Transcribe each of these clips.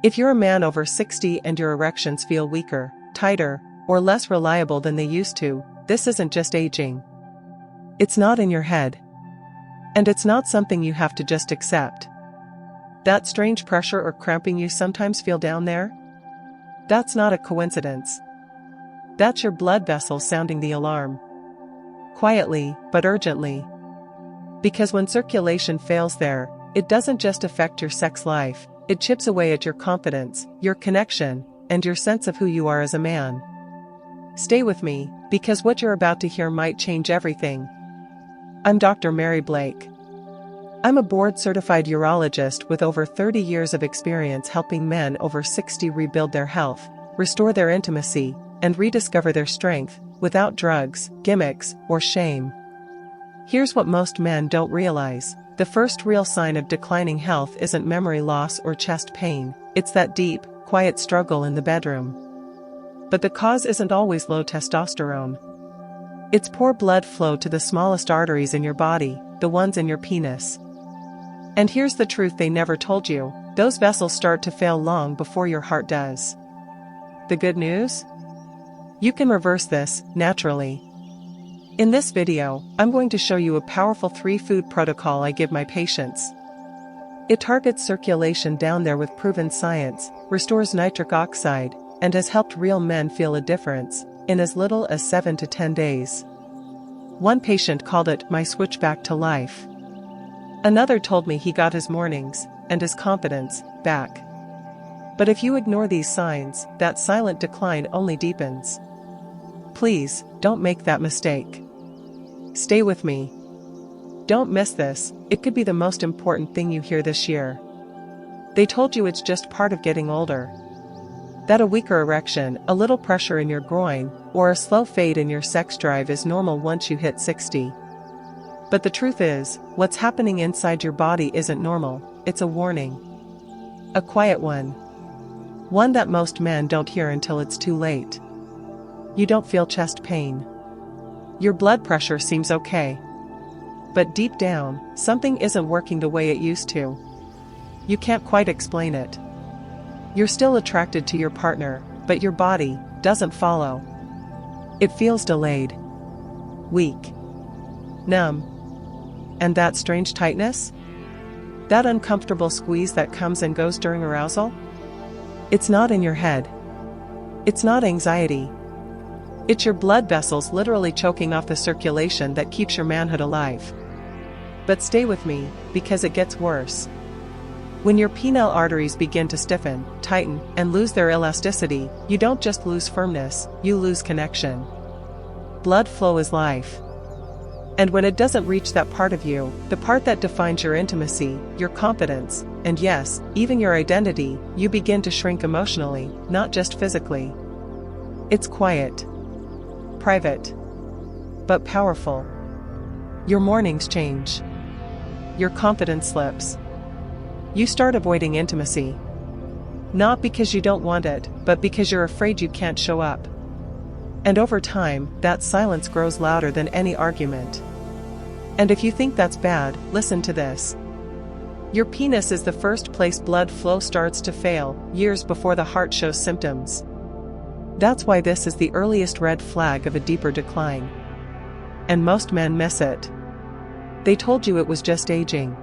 If you're a man over 60 and your erections feel weaker, tighter, or less reliable than they used to, this isn't just aging. It's not in your head. And it's not something you have to just accept. That strange pressure or cramping you sometimes feel down there? That's not a coincidence. That's your blood vessels sounding the alarm. Quietly, but urgently. Because when circulation fails there, it doesn't just affect your sex life, it chips away at your confidence, your connection, and your sense of who you are as a man. Stay with me, because what you're about to hear might change everything. I'm Dr. Mary Blake. I'm a board-certified urologist with over 30 years of experience helping men over 60 rebuild their health, restore their intimacy, and rediscover their strength, without drugs, gimmicks, or shame. Here's what most men don't realize. The first real sign of declining health isn't memory loss or chest pain, it's that deep, quiet struggle in the bedroom. But the cause isn't always low testosterone. It's poor blood flow to the smallest arteries in your body, the ones in your penis. And here's the truth they never told you, those vessels start to fail long before your heart does. The good news? You can reverse this, naturally. In this video, I'm going to show you a powerful 3-food protocol I give my patients. It targets circulation down there with proven science, restores nitric oxide, and has helped real men feel a difference, in as little as 7 to 10 days. One patient called it my switch back to life. Another told me he got his mornings, and his confidence, back. But if you ignore these signs, that silent decline only deepens. Please, don't make that mistake. Stay with me. Don't miss this, it could be the most important thing you hear this year. They told you it's just part of getting older. That a weaker erection, a little pressure in your groin, or a slow fade in your sex drive is normal once you hit 60. But the truth is, what's happening inside your body isn't normal, it's a warning. A quiet one. One that most men don't hear until it's too late. You don't feel chest pain. Your blood pressure seems okay. But deep down, something isn't working the way it used to. You can't quite explain it. You're still attracted to your partner, but your body doesn't follow. It feels delayed. Weak. Numb. And that strange tightness? That uncomfortable squeeze that comes and goes during arousal? It's not in your head. It's not anxiety. It's your blood vessels literally choking off the circulation that keeps your manhood alive. But stay with me, because it gets worse. When your penile arteries begin to stiffen, tighten, and lose their elasticity, you don't just lose firmness, you lose connection. Blood flow is life. And when it doesn't reach that part of you, the part that defines your intimacy, your confidence, and yes, even your identity, you begin to shrink emotionally, not just physically. It's quiet. Private. But powerful. Your mornings change. Your confidence slips. You start avoiding intimacy. Not because you don't want it, but because you're afraid you can't show up. And over time, that silence grows louder than any argument. And if you think that's bad, listen to this. Your penis is the first place blood flow starts to fail, years before the heart shows symptoms. That's why this is the earliest red flag of a deeper decline. And most men miss it. They told you it was just aging.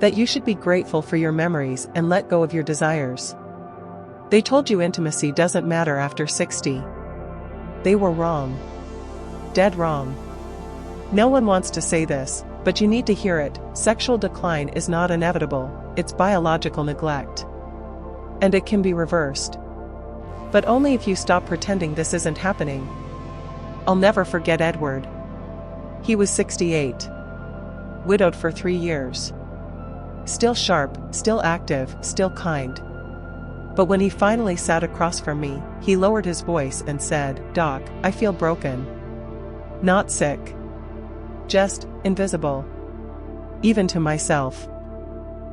That you should be grateful for your memories and let go of your desires. They told you intimacy doesn't matter after 60. They were wrong. Dead wrong. No one wants to say this, but you need to hear it. Sexual decline is not inevitable, it's biological neglect. And it can be reversed. But only if you stop pretending this isn't happening. I'll never forget Edward. He was 68. Widowed for 3 years. Still sharp, still active, still kind. But when he finally sat across from me, he lowered his voice and said, "Doc, I feel broken. Not sick. Just invisible. Even to myself."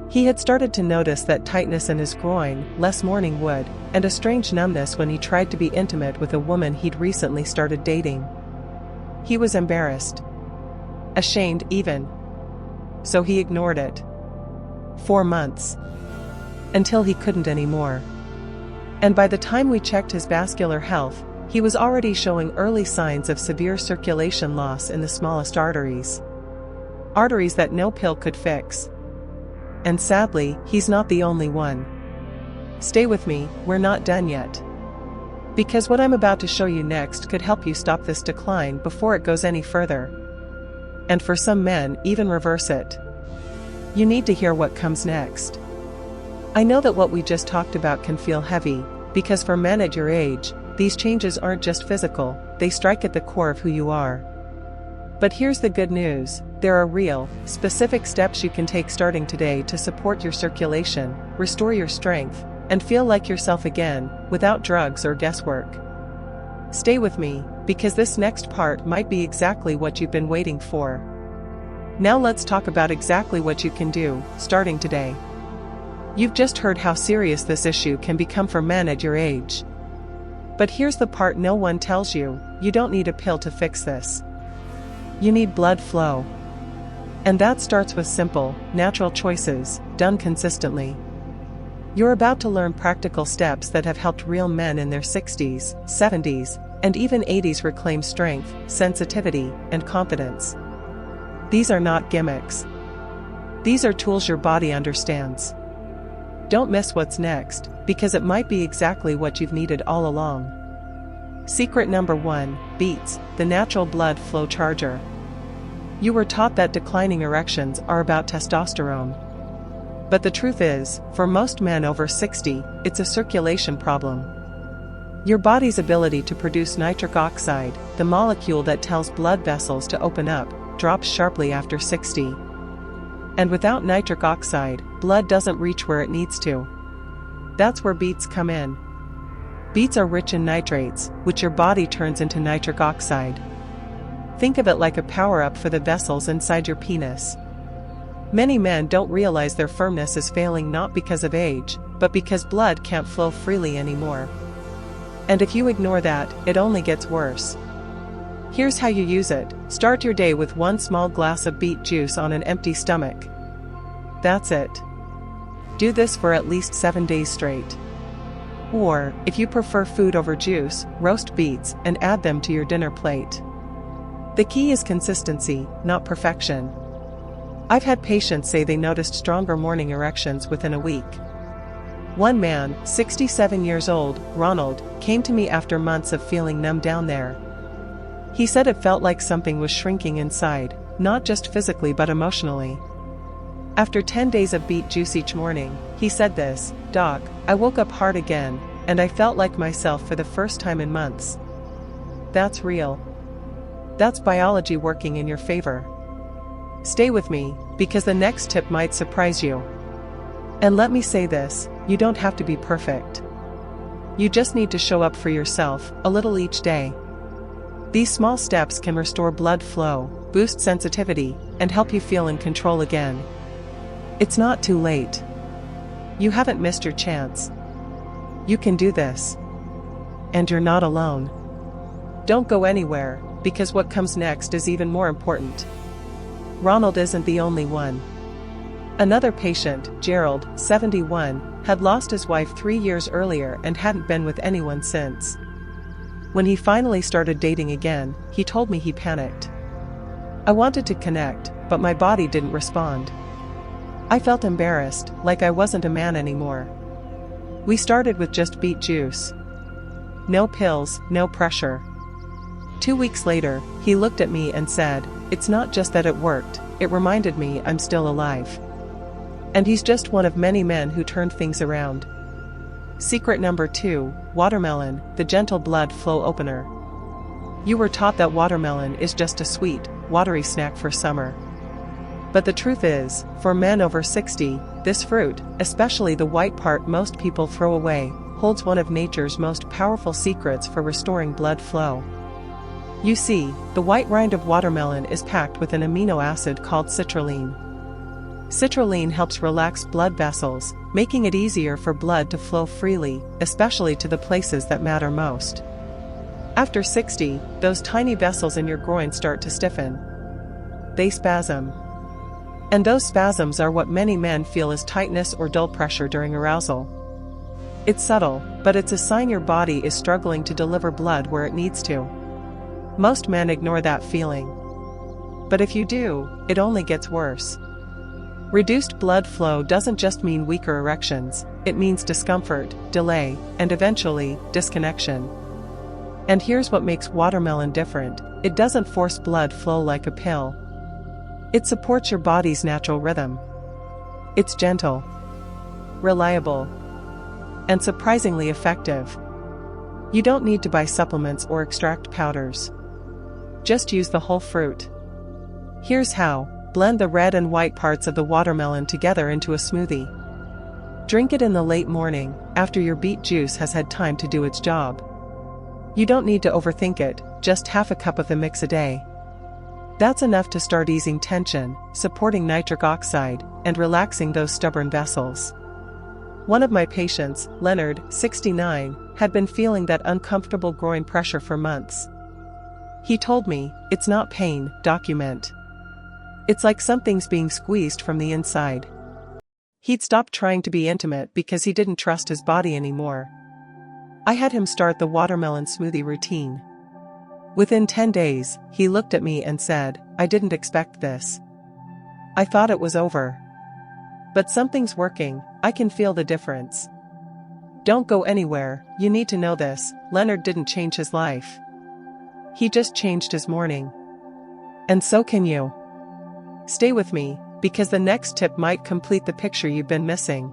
He had started to notice that tightness in his groin, less morning wood, and a strange numbness when he tried to be intimate with a woman he'd recently started dating. He was embarrassed. Ashamed even. So he ignored it. 4 months. until he couldn't anymore. And by the time we checked his vascular health, he was already showing early signs of severe circulation loss in the smallest arteries. Arteries that no pill could fix. And sadly, he's not the only one. Stay with me, we're not done yet. Because what I'm about to show you next could help you stop this decline before it goes any further. And for some men, even reverse it. You need to hear what comes next. I know that what we just talked about can feel heavy, because for men at your age, these changes aren't just physical, they strike at the core of who you are. But here's the good news, there are real, specific steps you can take starting today to support your circulation, restore your strength, and feel like yourself again, without drugs or guesswork. Stay with me, because this next part might be exactly what you've been waiting for. Now let's talk about exactly what you can do, starting today. You've just heard how serious this issue can become for men at your age. But here's the part no one tells you, you don't need a pill to fix this. You need blood flow. And that starts with simple, natural choices, done consistently. You're about to learn practical steps that have helped real men in their 60s, 70s, and even 80s reclaim strength, sensitivity, and confidence. These are not gimmicks. These are tools your body understands. Don't miss what's next, because it might be exactly what you've needed all along. Secret number 1, beets, the natural blood flow charger. You were taught that declining erections are about testosterone. But the truth is, for most men over 60, it's a circulation problem. Your body's ability to produce nitric oxide, the molecule that tells blood vessels to open up, drops sharply after 60. And without nitric oxide, blood doesn't reach where it needs to. That's where beets come in. Beets are rich in nitrates, which your body turns into nitric oxide. Think of it like a power-up for the vessels inside your penis. Many men don't realize their firmness is failing not because of age, but because blood can't flow freely anymore. And if you ignore that, it only gets worse. Here's how you use it. Start your day with 1 small glass of beet juice on an empty stomach. That's it. Do this for at least 7 days straight. Or, if you prefer food over juice, roast beets and add them to your dinner plate. The key is consistency, not perfection. I've had patients say they noticed stronger morning erections within a week. One man, 67 years old, Ronald, came to me after months of feeling numb down there. He said it felt like something was shrinking inside, not just physically but emotionally. After 10 days of beet juice each morning, he said this, "Doc, I woke up hard again, and I felt like myself for the first time in months." That's real. That's biology working in your favor. Stay with me, because the next tip might surprise you. And let me say this, you don't have to be perfect. You just need to show up for yourself, a little each day. These small steps can restore blood flow, boost sensitivity, and help you feel in control again. It's not too late. You haven't missed your chance. You can do this. And you're not alone. Don't go anywhere, because what comes next is even more important. Ronald isn't the only one. Another patient, Gerald, 71, had lost his wife 3 years earlier and hadn't been with anyone since. When he finally started dating again, he told me he panicked. I wanted to connect, but my body didn't respond. I felt embarrassed, like I wasn't a man anymore. We started with just beet juice. No pills, no pressure. 2 weeks later, he looked at me and said, "It's not just that it worked, it reminded me I'm still alive." And he's just one of many men who turned things around. Secret number 2, watermelon, the gentle blood flow opener. You were taught that watermelon is just a sweet, watery snack for summer. But the truth is, for men over 60, this fruit, especially the white part most people throw away, holds one of nature's most powerful secrets for restoring blood flow. You see, the white rind of watermelon is packed with an amino acid called citrulline. Citrulline helps relax blood vessels, making it easier for blood to flow freely, especially to the places that matter most. After 60, those tiny vessels in your groin start to stiffen. They spasm. And those spasms are what many men feel as tightness or dull pressure during arousal. It's subtle, but it's a sign your body is struggling to deliver blood where it needs to. Most men ignore that feeling. But if you do, it only gets worse. Reduced blood flow doesn't just mean weaker erections, it means discomfort, delay, and eventually, disconnection. And here's what makes watermelon different: it doesn't force blood flow like a pill. It supports your body's natural rhythm. It's gentle, reliable, and surprisingly effective. You don't need to buy supplements or extract powders. Just use the whole fruit. Here's how: blend the red and white parts of the watermelon together into a smoothie. Drink it in the late morning, after your beet juice has had time to do its job. You don't need to overthink it, just half a cup of the mix a day. That's enough to start easing tension, supporting nitric oxide, and relaxing those stubborn vessels. One of my patients, Leonard, 69, had been feeling that uncomfortable groin pressure for months. He told me, "It's not pain, document. It's like something's being squeezed from the inside." He'd stopped trying to be intimate because he didn't trust his body anymore. I had him start the watermelon smoothie routine. Within 10 days, he looked at me and said, "I didn't expect this. I thought it was over. But something's working, I can feel the difference." Don't go anywhere, you need to know this: Leonard didn't change his life. He just changed his morning. And so can you. Stay with me, because the next tip might complete the picture you've been missing.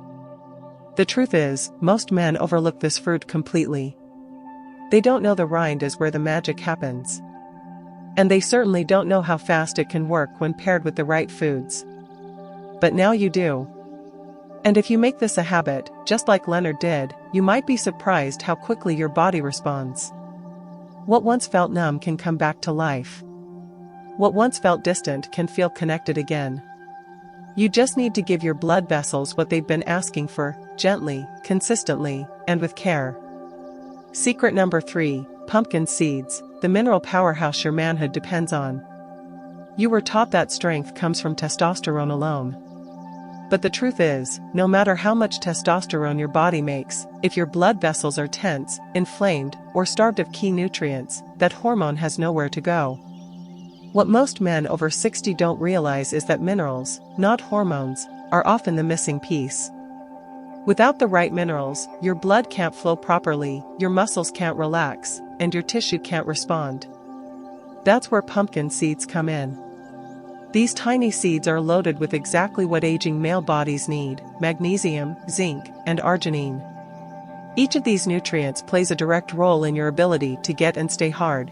The truth is, most men overlook this fruit completely. They don't know the rind is where the magic happens. And they certainly don't know how fast it can work when paired with the right foods. But now you do. And if you make this a habit, just like Leonard did, you might be surprised how quickly your body responds. What once felt numb can come back to life. What once felt distant can feel connected again. You just need to give your blood vessels what they've been asking for, gently, consistently, and with care. Secret number 3, pumpkin seeds, the mineral powerhouse your manhood depends on. You were taught that strength comes from testosterone alone. But the truth is, no matter how much testosterone your body makes, if your blood vessels are tense, inflamed, or starved of key nutrients, that hormone has nowhere to go. What most men over 60 don't realize is that minerals, not hormones, are often the missing piece. Without the right minerals, your blood can't flow properly, your muscles can't relax, and your tissue can't respond. That's where pumpkin seeds come in. These tiny seeds are loaded with exactly what aging male bodies need: magnesium, zinc, and arginine. Each of these nutrients plays a direct role in your ability to get and stay hard.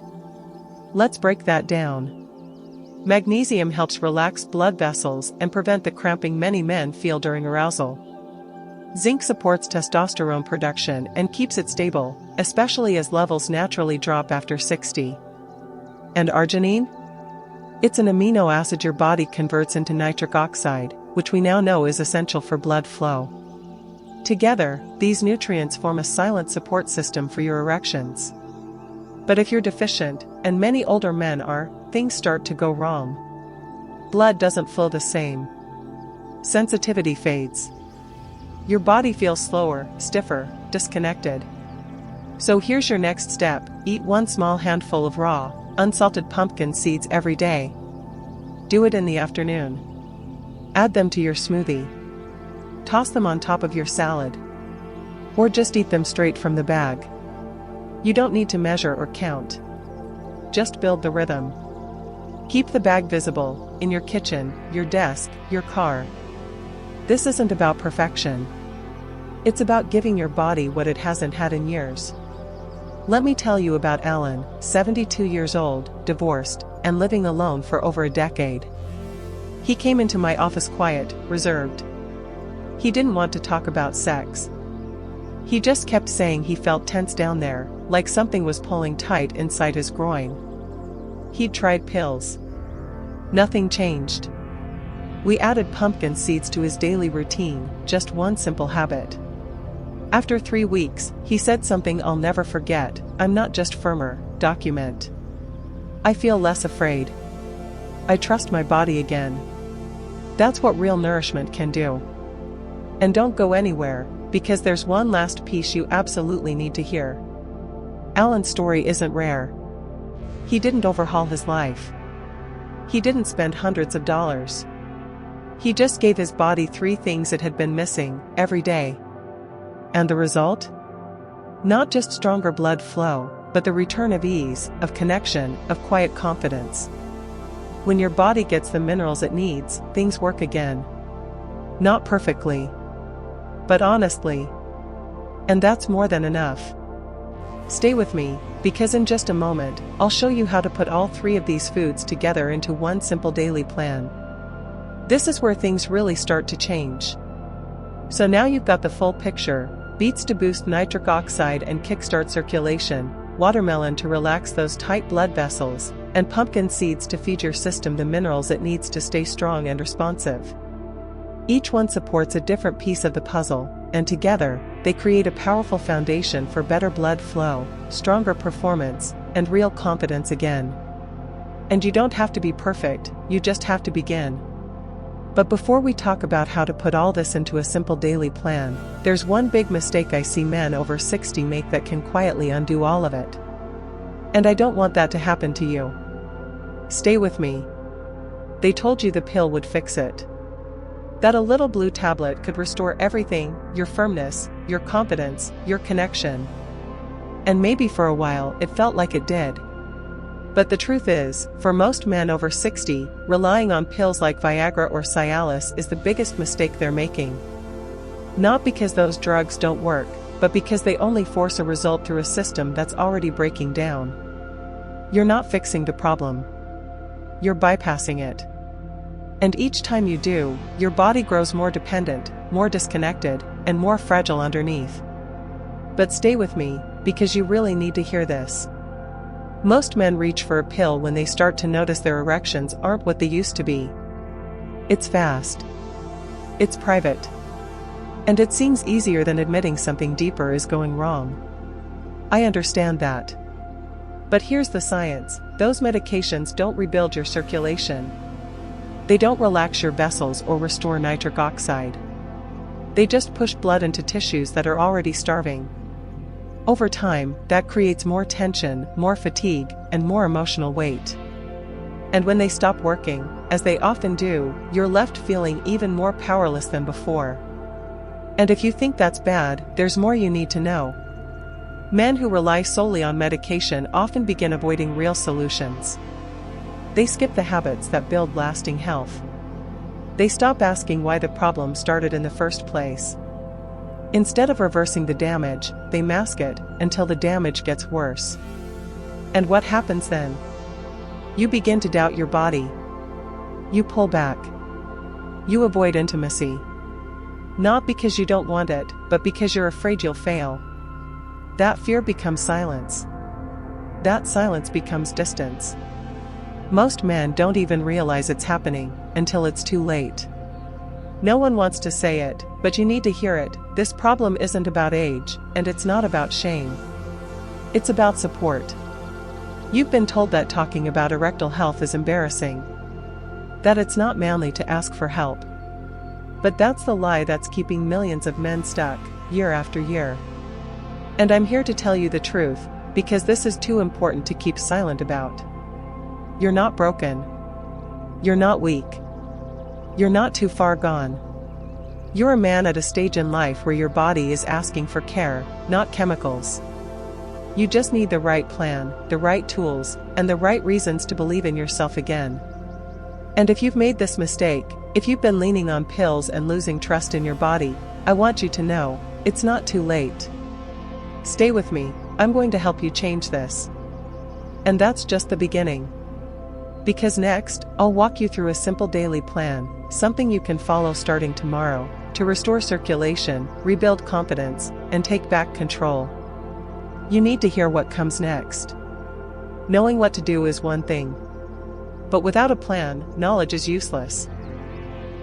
Let's break that down. Magnesium helps relax blood vessels and prevent the cramping many men feel during arousal. Zinc supports testosterone production and keeps it stable, especially as levels naturally drop after 60. And arginine? It's an amino acid your body converts into nitric oxide, which we now know is essential for blood flow. Together, these nutrients form a silent support system for your erections. But if you're deficient, and many older men are, things start to go wrong. Blood doesn't flow the same. Sensitivity fades. Your body feels slower, stiffer, disconnected. So here's your next step: eat one small handful of raw, unsalted pumpkin seeds every day. Do it in the afternoon. Add them to your smoothie. Toss them on top of your salad. Or just eat them straight from the bag. You don't need to measure or count. Just build the rhythm. Keep the bag visible, in your kitchen, your desk, your car. This isn't about perfection. It's about giving your body what it hasn't had in years. Let me tell you about Alan, 72 years old, divorced, and living alone for over a decade. He came into my office quiet, reserved. He didn't want to talk about sex. He just kept saying he felt tense down there, like something was pulling tight inside his groin. He'd tried pills. Nothing changed. We added pumpkin seeds to his daily routine, just one simple habit. After 3 weeks, he said something I'll never forget: "I'm not just firmer, document. I feel less afraid. I trust my body again." That's what real nourishment can do. And don't go anywhere, because there's one last piece you absolutely need to hear. Alan's story isn't rare. He didn't overhaul his life. He didn't spend hundreds of dollars. He just gave his body 3 things it had been missing, every day. And the result? Not just stronger blood flow, but the return of ease, of connection, of quiet confidence. When your body gets the minerals it needs, things work again. Not perfectly, but honestly. And that's more than enough. Stay with me, because in just a moment, I'll show you how to put all 3 of these foods together into one simple daily plan. This is where things really start to change. So now you've got the full picture: beets to boost nitric oxide and kickstart circulation, watermelon to relax those tight blood vessels, and pumpkin seeds to feed your system the minerals it needs to stay strong and responsive. Each one supports a different piece of the puzzle, and together, they create a powerful foundation for better blood flow, stronger performance, and real confidence again. And you don't have to be perfect, you just have to begin. But before we talk about how to put all this into a simple daily plan, there's one big mistake I see men over 60 make that can quietly undo all of it. And I don't want that to happen to you. Stay with me. They told you the pill would fix it. That a little blue tablet could restore everything: your firmness, your confidence, your connection. And maybe for a while it felt like it did. But the truth is, for most men over 60, relying on pills like Viagra or Cialis is the biggest mistake they're making. Not because those drugs don't work, but because they only force a result through a system that's already breaking down. You're not fixing the problem. You're bypassing it. And each time you do, your body grows more dependent, more disconnected, and more fragile underneath. But stay with me, because you really need to hear this. Most men reach for a pill when they start to notice their erections aren't what they used to be. It's fast. It's private. And it seems easier than admitting something deeper is going wrong. I understand that. But here's the science: those medications don't rebuild your circulation. They don't relax your vessels or restore nitric oxide. They just push blood into tissues that are already starving. Over time, that creates more tension, more fatigue, and more emotional weight. And when they stop working, as they often do, you're left feeling even more powerless than before. And if you think that's bad, there's more you need to know. Men who rely solely on medication often begin avoiding real solutions. They skip the habits that build lasting health. They stop asking why the problem started in the first place. Instead of reversing the damage, they mask it until the damage gets worse. And what happens then? You begin to doubt your body. You pull back. You avoid intimacy. Not because you don't want it, but because you're afraid you'll fail. That fear becomes silence. That silence becomes distance. Most men don't even realize it's happening until it's too late. No one wants to say it, but you need to hear it. This problem isn't about age, and it's not about shame. It's about support. You've been told that talking about erectile health is embarrassing. That it's not manly to ask for help. But that's the lie that's keeping millions of men stuck, year after year. And I'm here to tell you the truth, because this is too important to keep silent about. You're not broken. You're not weak. You're not too far gone. You're a man at a stage in life where your body is asking for care, not chemicals. You just need the right plan, the right tools, and the right reasons to believe in yourself again. And if you've made this mistake, if you've been leaning on pills and losing trust in your body, I want you to know, it's not too late. Stay with me, I'm going to help you change this. And that's just the beginning. Because next, I'll walk you through a simple daily plan, something you can follow starting tomorrow, to restore circulation, rebuild confidence, and take back control. You need to hear what comes next. Knowing what to do is one thing. But without a plan, knowledge is useless.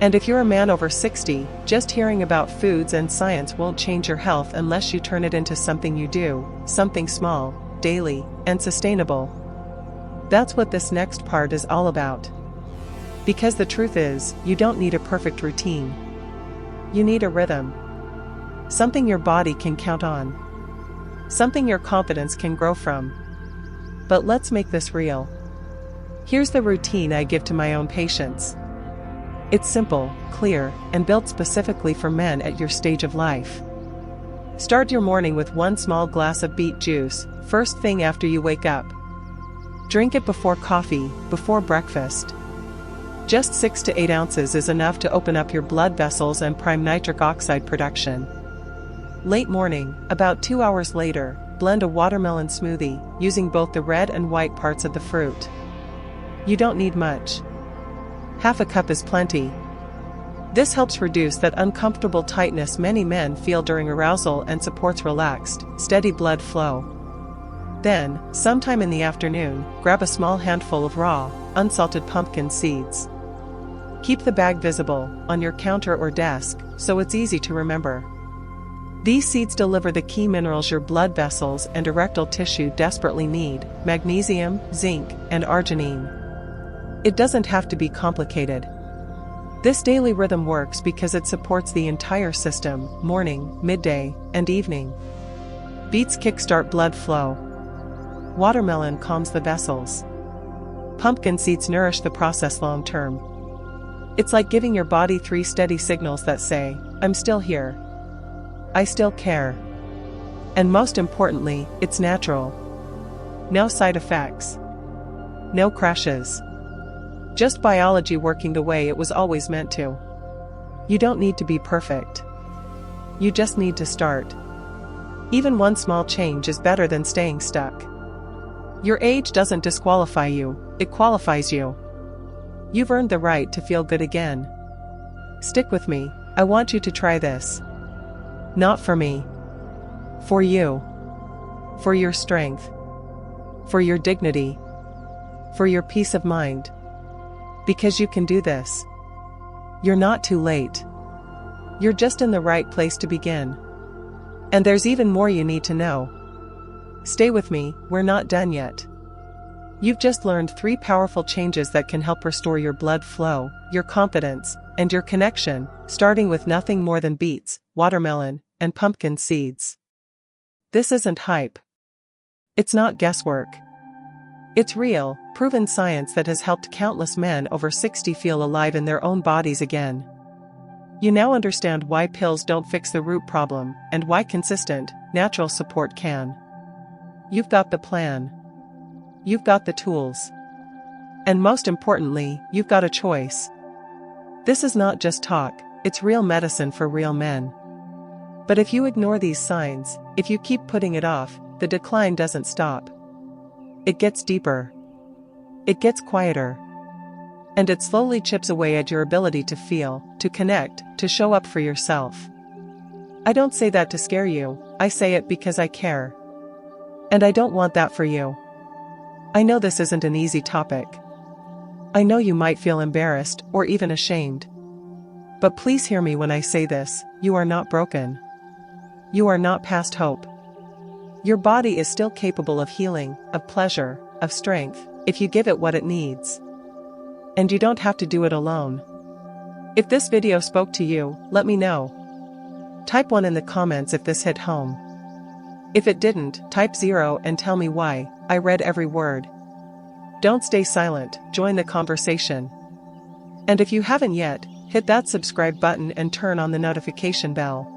And if you're a man over 60, just hearing about foods and science won't change your health unless you turn it into something you do, something small, daily, and sustainable. That's what this next part is all about. Because the truth is, you don't need a perfect routine. You need a rhythm. Something your body can count on. Something your confidence can grow from. But let's make this real. Here's the routine I give to my own patients. It's simple, clear, and built specifically for men at your stage of life. Start your morning with 1 small glass of beet juice, first thing after you wake up. Drink it before coffee, before breakfast. Just 6 to 8 ounces is enough to open up your blood vessels and prime nitric oxide production. Late morning, about 2 hours later, blend a watermelon smoothie, using both the red and white parts of the fruit. You don't need much. Half a cup is plenty. This helps reduce that uncomfortable tightness many men feel during arousal and supports relaxed, steady blood flow. Then, sometime in the afternoon, grab a small handful of raw, unsalted pumpkin seeds. Keep the bag visible, on your counter or desk, so it's easy to remember. These seeds deliver the key minerals your blood vessels and erectile tissue desperately need: magnesium, zinc, and arginine. It doesn't have to be complicated. This daily rhythm works because it supports the entire system: morning, midday, and evening. Beets kickstart blood flow. Watermelon calms the vessels. Pumpkin seeds nourish the process long term. It's like giving your body 3 steady signals that say, "I'm still here. I still care." And most importantly, it's natural. No side effects. No crashes. Just biology working the way it was always meant to. You don't need to be perfect. You just need to start. Even 1 small change is better than staying stuck. Your age doesn't disqualify you, it qualifies you. You've earned the right to feel good again. Stick with me, I want you to try this. Not for me. For you. For your strength. For your dignity. For your peace of mind. Because you can do this. You're not too late. You're just in the right place to begin. And there's even more you need to know. Stay with me, we're not done yet. You've just learned 3 powerful changes that can help restore your blood flow, your confidence, and your connection, starting with nothing more than beets, watermelon, and pumpkin seeds. This isn't hype. It's not guesswork. It's real, proven science that has helped countless men over 60 feel alive in their own bodies again. You now understand why pills don't fix the root problem, and why consistent, natural support can. You've got the plan. You've got the tools. And most importantly, you've got a choice. This is not just talk, it's real medicine for real men. But if you ignore these signs, if you keep putting it off, the decline doesn't stop. It gets deeper. It gets quieter. And it slowly chips away at your ability to feel, to connect, to show up for yourself. I don't say that to scare you, I say it because I care. And I don't want that for you. I know this isn't an easy topic. I know you might feel embarrassed or even ashamed. But please hear me when I say this, you are not broken. You are not past hope. Your body is still capable of healing, of pleasure, of strength, if you give it what it needs. And you don't have to do it alone. If this video spoke to you, let me know. Type 1 in the comments if this hit home. If it didn't, type 0 and tell me why. I read every word. Don't stay silent, join the conversation. And if you haven't yet, hit that subscribe button and turn on the notification bell.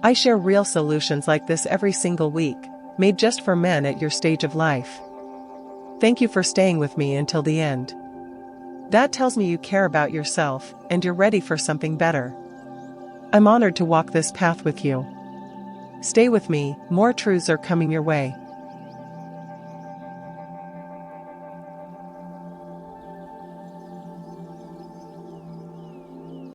I share real solutions like this every single week, made just for men at your stage of life. Thank you for staying with me until the end. That tells me you care about yourself, and you're ready for something better. I'm honored to walk this path with you. Stay with me, more truths are coming your way.